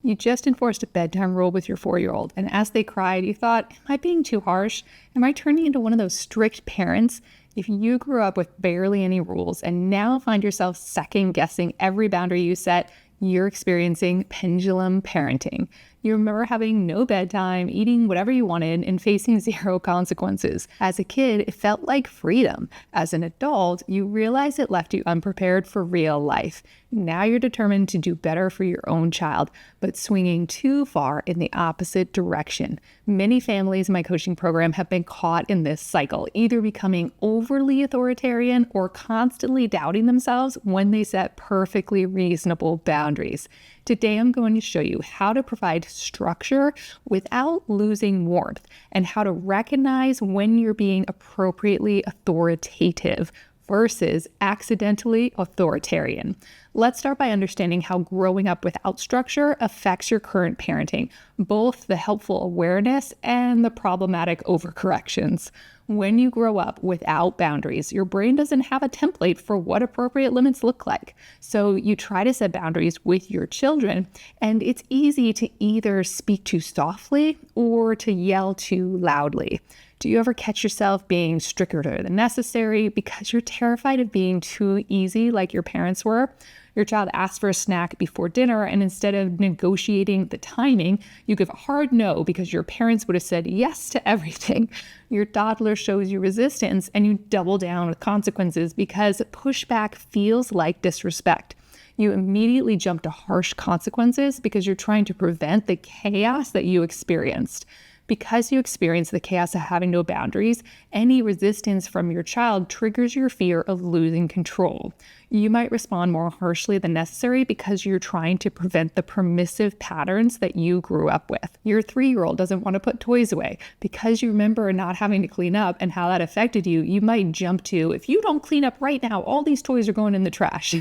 You just enforced a bedtime rule with your 4-year-old, and as they cried, you thought, am I being too harsh? Am I turning into one of those strict parents? If you grew up with barely any rules and now find yourself second-guessing every boundary you set, you're experiencing pendulum parenting. You remember having no bedtime, eating whatever you wanted, and facing zero consequences. As a kid, it felt like freedom. As an adult, you realize it left you unprepared for real life. Now you're determined to do better for your own child, but swinging too far in the opposite direction. Many families in my coaching program have been caught in this cycle, either becoming overly authoritarian or constantly doubting themselves when they set perfectly reasonable boundaries. Today, I'm going to show you how to provide structure without losing warmth and how to recognize when you're being appropriately authoritative versus accidentally authoritarian. Let's start by understanding how growing up without structure affects your current parenting, both the helpful awareness and the problematic overcorrections. When you grow up without boundaries, your brain doesn't have a template for what appropriate limits look like. So you try to set boundaries with your children, and it's easy to either speak too softly or to yell too loudly. Do you ever catch yourself being stricter than necessary because you're terrified of being too easy like your parents were? Your child asks for a snack before dinner, and instead of negotiating the timing, you give a hard no because your parents would have said yes to everything. Your toddler shows you resistance, and you double down with consequences because pushback feels like disrespect. You immediately jump to harsh consequences because you're trying to prevent the chaos that you experienced. Because you experience the chaos of having no boundaries, any resistance from your child triggers your fear of losing control. You might respond more harshly than necessary because you're trying to prevent the permissive patterns that you grew up with. Your 3-year-old doesn't want to put toys away. Because you remember not having to clean up and how that affected you, you might jump to, if you don't clean up right now, all these toys are going in the trash.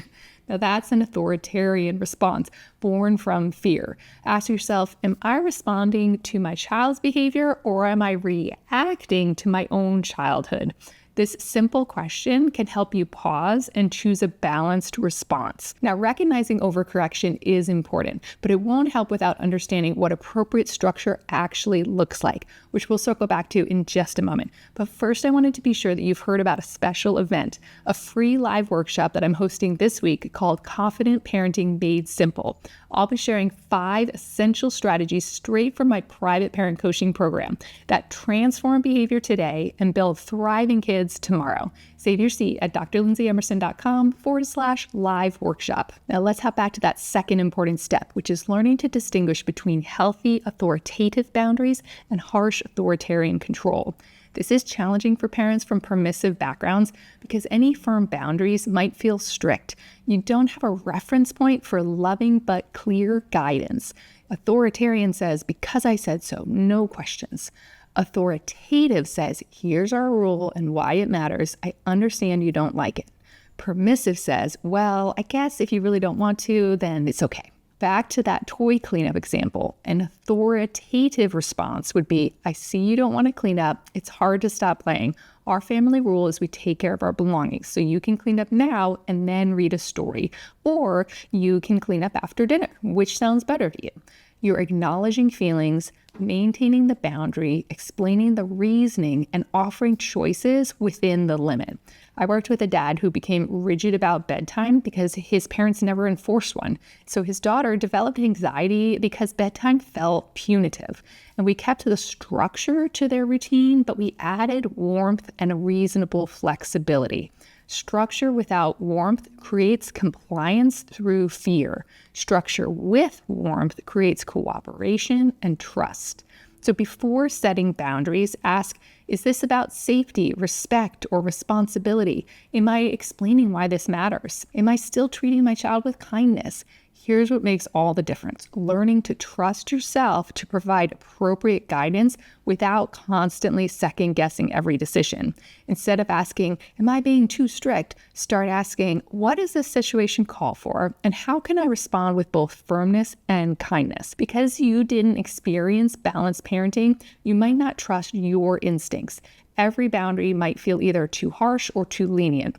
Now that's an authoritarian response born from fear. Ask yourself, am I responding to my child's behavior or am I reacting to my own childhood? This simple question can help you pause and choose a balanced response. Now, recognizing overcorrection is important, but it won't help without understanding what appropriate structure actually looks like, which we'll circle back to in just a moment. But first, I wanted to be sure that you've heard about a special event, a free live workshop that I'm hosting this week called Confident Parenting Made Simple. I'll be sharing 5 essential strategies straight from my private parent coaching program that transform behavior today and build thriving kids tomorrow. Save your seat at drlindsayemmerson.com/live workshop. Now let's hop back to that second important step, which is learning to distinguish between healthy authoritative boundaries and harsh authoritarian control. This is challenging for parents from permissive backgrounds because any firm boundaries might feel strict. You don't have a reference point for loving but clear guidance. Authoritarian says, because I said so, no questions. Authoritative says, here's our rule and why it matters. I understand you don't like it. Permissive says, well, I guess if you really don't want to, then it's okay. Back to that toy cleanup example, an authoritative response would be, I see you don't want to clean up. It's hard to stop playing. Our family rule is we take care of our belongings. So you can clean up now and then read a story. Or you can clean up after dinner, which sounds better to you. You're acknowledging feelings, maintaining the boundary, explaining the reasoning, and offering choices within the limit. I worked with a dad who became rigid about bedtime because his parents never enforced one. So his daughter developed anxiety because bedtime felt punitive. And we kept the structure to their routine, but we added warmth and a reasonable flexibility. Structure without warmth creates compliance through fear. Structure with warmth creates cooperation and trust. So before setting boundaries, ask, is this about safety, respect, or responsibility? Am I explaining why this matters? Am I still treating my child with kindness? Here's what makes all the difference. Learning to trust yourself to provide appropriate guidance without constantly second-guessing every decision. Instead of asking, am I being too strict? Start asking, what does this situation call for? And how can I respond with both firmness and kindness? Because you didn't experience balanced parenting, you might not trust your instincts. Every boundary might feel either too harsh or too lenient.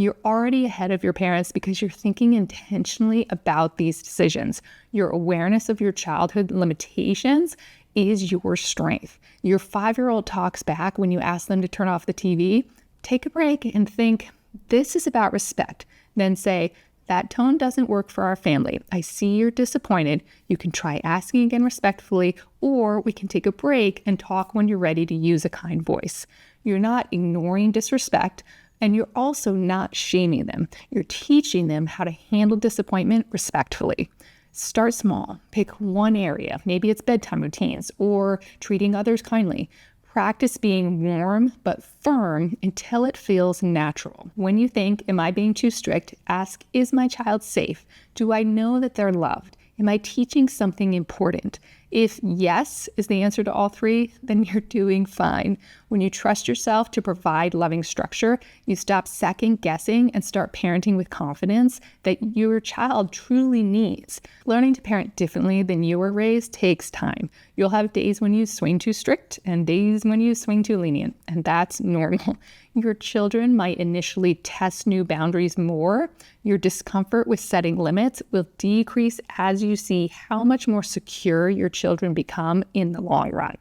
You're already ahead of your parents because you're thinking intentionally about these decisions. Your awareness of your childhood limitations is your strength. Your 5-year-old talks back when you ask them to turn off the TV. Take a break and think, this is about respect. Then say, that tone doesn't work for our family. I see you're disappointed. You can try asking again respectfully, or we can take a break and talk when you're ready to use a kind voice. You're not ignoring disrespect, and you're also not shaming them. You're teaching them how to handle disappointment respectfully. Start small. Pick one area. Maybe it's bedtime routines or treating others kindly. Practice being warm but firm until it feels natural. When you think, am I being too strict? Ask, is my child safe? Do I know that they're loved? Am I teaching something important? If yes is the answer to all three, then you're doing fine. When you trust yourself to provide loving structure, you stop second guessing and start parenting with confidence that your child truly needs. Learning to parent differently than you were raised takes time. You'll have days when you swing too strict and days when you swing too lenient, and that's normal. Your children might initially test new boundaries more. Your discomfort with setting limits will decrease as you see how much more secure your children become in the long run.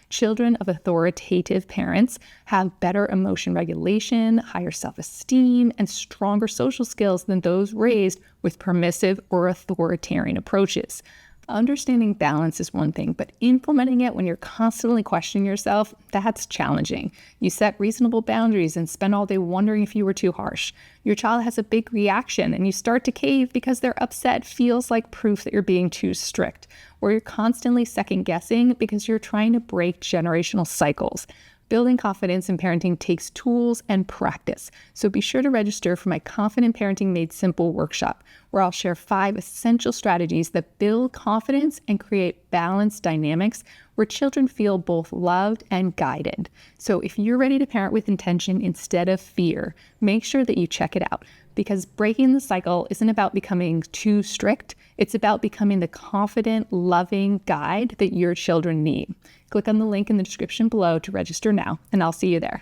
Children of authoritative parents have better emotion regulation, higher self-esteem, and stronger social skills than those raised with permissive or authoritarian approaches. Understanding balance is one thing, but implementing it when you're constantly questioning yourself, that's challenging. You set reasonable boundaries and spend all day wondering if you were too harsh. Your child has a big reaction and you start to cave because their upset feels like proof that you're being too strict. Or you're constantly second guessing because you're trying to break generational cycles. Building confidence in parenting takes tools and practice. So be sure to register for my Confident Parenting Made Simple workshop, where I'll share 5 essential strategies that build confidence and create balanced dynamics where children feel both loved and guided. So if you're ready to parent with intention instead of fear, make sure that you check it out, because breaking the cycle isn't about becoming too strict. It's about becoming the confident, loving guide that your children need. Click on the link in the description below to register now, and I'll see you there.